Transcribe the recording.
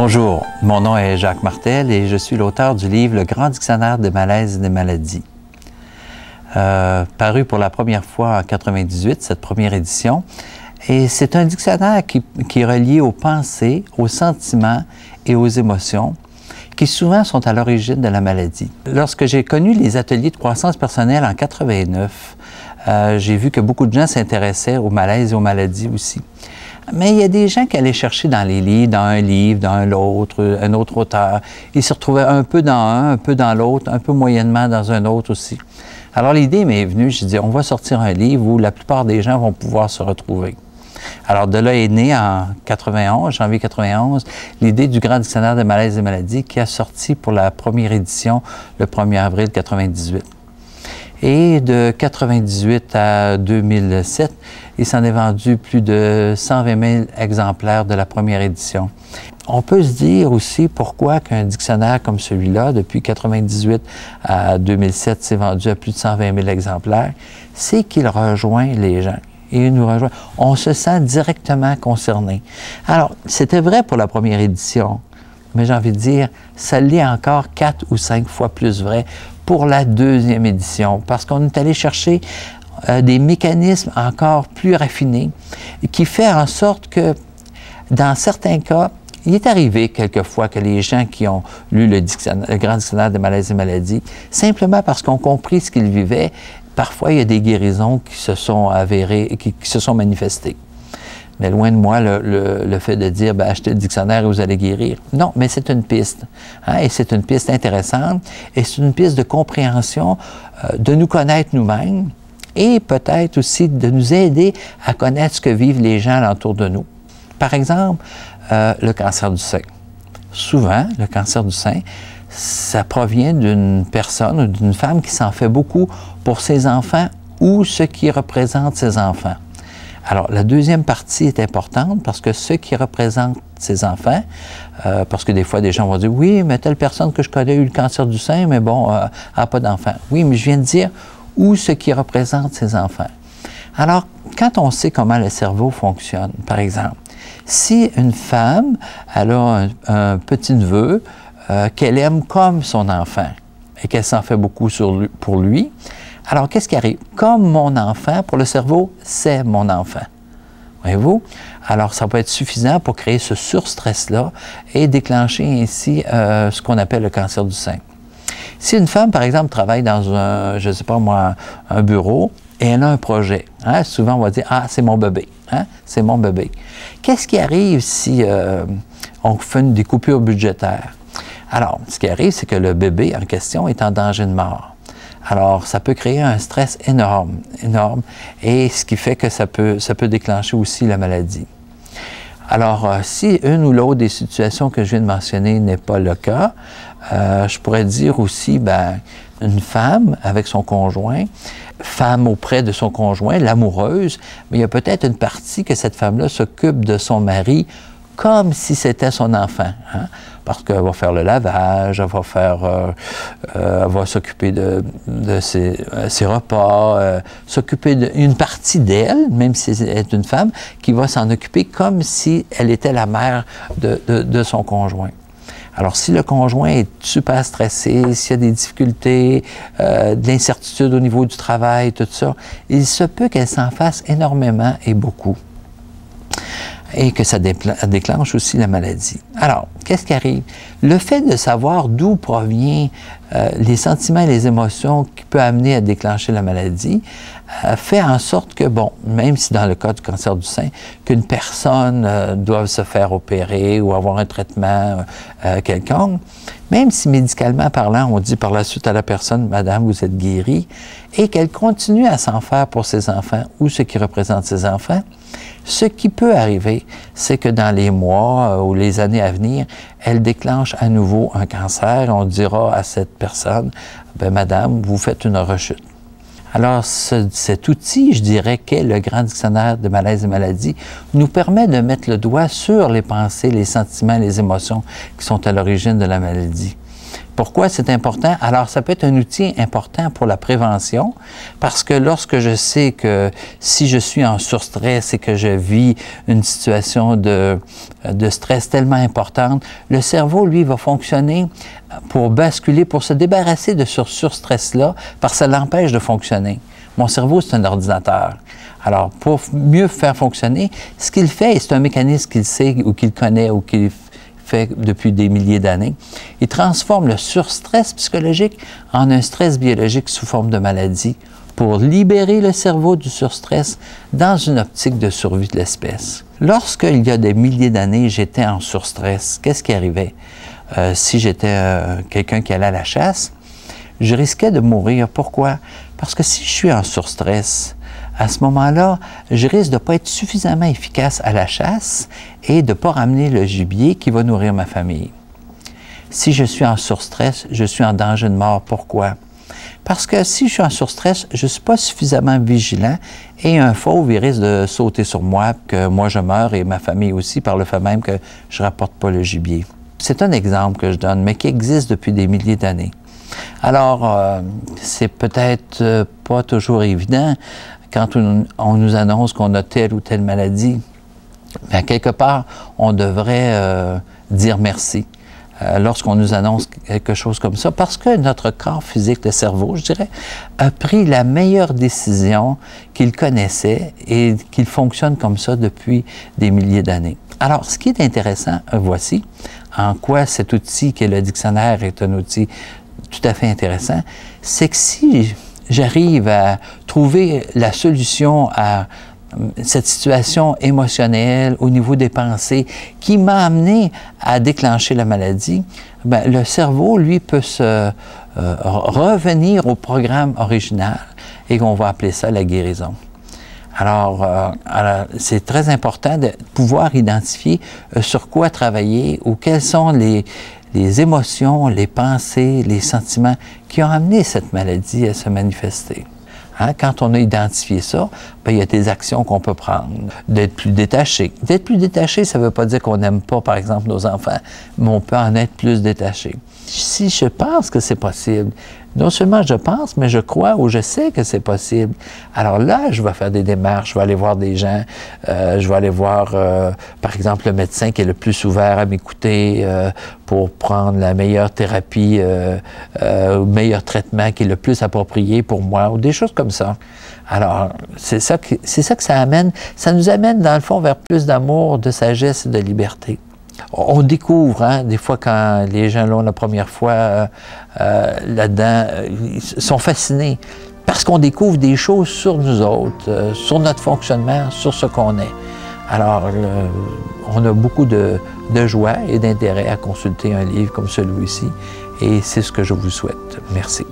Bonjour, mon nom est Jacques Martel et je suis l'auteur du livre « Le grand dictionnaire des malaises et des maladies ». Paru pour la première fois en 1998, cette première édition. Et c'est un dictionnaire qui est relié aux pensées, aux sentiments et aux émotions, qui souvent sont à l'origine de la maladie. Lorsque j'ai connu les ateliers de croissance personnelle en 1989, j'ai vu que beaucoup de gens s'intéressaient aux malaises et aux maladies aussi. Mais il y a des gens qui allaient chercher dans les livres, dans l'autre, un autre auteur. Ils se retrouvaient un peu dans un peu dans l'autre, un peu moyennement dans un autre aussi. Alors l'idée m'est venue, je dis, on va sortir un livre où la plupart des gens vont pouvoir se retrouver. Alors de là est née en 91, janvier 91, l'idée du grand dictionnaire des malaises et maladies qui a sorti pour la première édition le 1er avril 1998. Et de 1998 à 2007, il s'en est vendu plus de 120 000 exemplaires de la première édition. On peut se dire aussi pourquoi qu'un dictionnaire comme celui-là, depuis 1998 à 2007, s'est vendu à plus de 120 000 exemplaires, c'est qu'il rejoint les gens. Et il nous rejoint. On se sent directement concerné. Alors, c'était vrai pour la première édition, mais j'ai envie de dire, ça l'est encore 4 ou 5 fois plus vrai pour la deuxième édition, parce qu'on est allé chercher des mécanismes encore plus raffinés qui fait en sorte que, dans certains cas, il est arrivé quelquefois que les gens qui ont lu le grand dictionnaire des malaises et maladies, simplement parce qu'ils ont compris ce qu'ils vivaient, parfois il y a des guérisons qui se sont avérées, qui se sont manifestées. Mais loin de moi le fait de dire ben, « achetez le dictionnaire et vous allez guérir ». Non, mais c'est une piste. Hein, et c'est une piste intéressante et c'est une piste de compréhension, de nous connaître nous-mêmes et peut-être aussi de nous aider à connaître ce que vivent les gens alentour de nous. Par exemple, le cancer du sein. Souvent, le cancer du sein, ça provient d'une personne ou d'une femme qui s'en fait beaucoup pour ses enfants ou ce qui représente ses enfants. Alors, la deuxième partie est importante parce que ce qui représente ses enfants, parce que des fois, des gens vont dire « Oui, mais telle personne que je connais a eu le cancer du sein, mais bon, elle n'a pas d'enfant. » Oui, mais je viens de dire « ou ce qui représente ses enfants ». Alors, quand on sait comment le cerveau fonctionne, par exemple, si une femme, elle a un petit-neveu qu'elle aime comme son enfant et qu'elle s'en fait beaucoup pour lui, alors qu'est-ce qui arrive? Comme mon enfant, pour le cerveau, c'est mon enfant. Voyez-vous? Alors, ça peut être suffisant pour créer ce surstress-là et déclencher ainsi ce qu'on appelle le cancer du sein. Si une femme, par exemple, travaille dans un, je ne sais pas moi, un bureau, et elle a un projet. Hein? Souvent, on va dire « Ah, c'est mon bébé. Hein? C'est mon bébé. » Qu'est-ce qui arrive si on fait des coupures budgétaires? Alors, ce qui arrive, c'est que le bébé en question est en danger de mort. Alors, ça peut créer un stress énorme, et ce qui fait que ça peut déclencher aussi la maladie. Alors, si une ou l'autre des situations que je viens de mentionner n'est pas le cas, je pourrais dire aussi, ben, une femme avec son conjoint, femme auprès de son conjoint, l'amoureuse, mais il y a peut-être une partie que cette femme-là s'occupe de son mari comme si c'était son enfant, hein? Parce qu'elle va faire le lavage, elle va s'occuper de ses repas, s'occuper d'une partie d'elle, même si elle est une femme, qui va s'en occuper comme si elle était la mère de son conjoint. Alors, si le conjoint est super stressé, s'il y a des difficultés, de l'incertitude au niveau du travail, tout ça, il se peut qu'elle s'en fasse énormément et beaucoup. Et que ça déclenche aussi la maladie. Alors, qu'est-ce qui arrive? Le fait de savoir d'où provient les sentiments et les émotions qui peuvent amener à déclencher la maladie fait en sorte que, bon, même si dans le cas du cancer du sein, qu'une personne doive se faire opérer ou avoir un traitement quelconque, même si médicalement parlant, on dit par la suite à la personne « Madame, vous êtes guérie », et qu'elle continue à s'en faire pour ses enfants ou ce qui représente ses enfants, ce qui peut arriver, c'est que dans les mois ou les années à venir, elle déclenche à nouveau un cancer. On dira à cette personne, ben, « Madame, vous faites une rechute ». Alors, cet outil, je dirais, qu'est le grand dictionnaire de malaises et maladies, nous permet de mettre le doigt sur les pensées, les sentiments, les émotions qui sont à l'origine de la maladie. Pourquoi c'est important? Alors, ça peut être un outil important pour la prévention, parce que lorsque je sais que si je suis en surstress et que je vis une situation de stress tellement importante, le cerveau, lui, va fonctionner pour basculer, pour se débarrasser de ce surstress-là, parce que ça l'empêche de fonctionner. Mon cerveau, c'est un ordinateur. Alors, pour mieux faire fonctionner, ce qu'il fait, et c'est un mécanisme qu'il sait ou qu'il connaît ou qu'il fait depuis des milliers d'années, il transforme le surstress psychologique en un stress biologique sous forme de maladie pour libérer le cerveau du surstress dans une optique de survie de l'espèce. Lorsqu'il y a des milliers d'années, j'étais en surstress, qu'est-ce qui arrivait? Si j'étais quelqu'un qui allait à la chasse, je risquais de mourir. Pourquoi? Parce que si je suis en surstress, à ce moment-là, je risque de ne pas être suffisamment efficace à la chasse et de ne pas ramener le gibier qui va nourrir ma famille. Si je suis en surstress, je suis en danger de mort. Pourquoi? Parce que si je suis en surstress, je ne suis pas suffisamment vigilant et un fauve, il risque de sauter sur moi, que moi je meurs et ma famille aussi, par le fait même que je ne rapporte pas le gibier. C'est un exemple que je donne, mais qui existe depuis des milliers d'années. Alors, c'est peut-être pas toujours évident quand on nous annonce qu'on a telle ou telle maladie. Mais quelque part, on devrait dire merci lorsqu'on nous annonce quelque chose comme ça, parce que notre corps physique, le cerveau, je dirais, a pris la meilleure décision qu'il connaissait et qu'il fonctionne comme ça depuis des milliers d'années. Alors, ce qui est intéressant, voici en quoi cet outil qui est le dictionnaire est un outil tout à fait intéressant, c'est que si j'arrive à trouver la solution à cette situation émotionnelle au niveau des pensées qui m'a amené à déclencher la maladie, bien, le cerveau, lui, peut se revenir au programme original et on va appeler ça la guérison. Alors c'est très important de pouvoir identifier sur quoi travailler ou quelles sont les émotions, les pensées, les sentiments qui ont amené cette maladie à se manifester. Hein? Quand on a identifié ça, bien, il y a des actions qu'on peut prendre. D'être plus détaché. D'être plus détaché, ça ne veut pas dire qu'on n'aime pas, par exemple, nos enfants, mais on peut en être plus détaché. Si je pense que c'est possible, non seulement je pense, mais je crois ou je sais que c'est possible. Alors là, je vais faire des démarches, je vais aller voir des gens, je vais aller voir, par exemple, le médecin qui est le plus ouvert à m'écouter pour prendre la meilleure thérapie, le meilleur traitement qui est le plus approprié pour moi, ou des choses comme ça. Alors, c'est ça que ça amène. Ça nous amène, dans le fond, vers plus d'amour, de sagesse et de liberté. On découvre, hein, des fois, quand les gens l'ont la première fois là-dedans, ils sont fascinés parce qu'on découvre des choses sur nous autres, sur notre fonctionnement, sur ce qu'on est. Alors, on a beaucoup de joie et d'intérêt à consulter un livre comme celui-ci et c'est ce que je vous souhaite. Merci.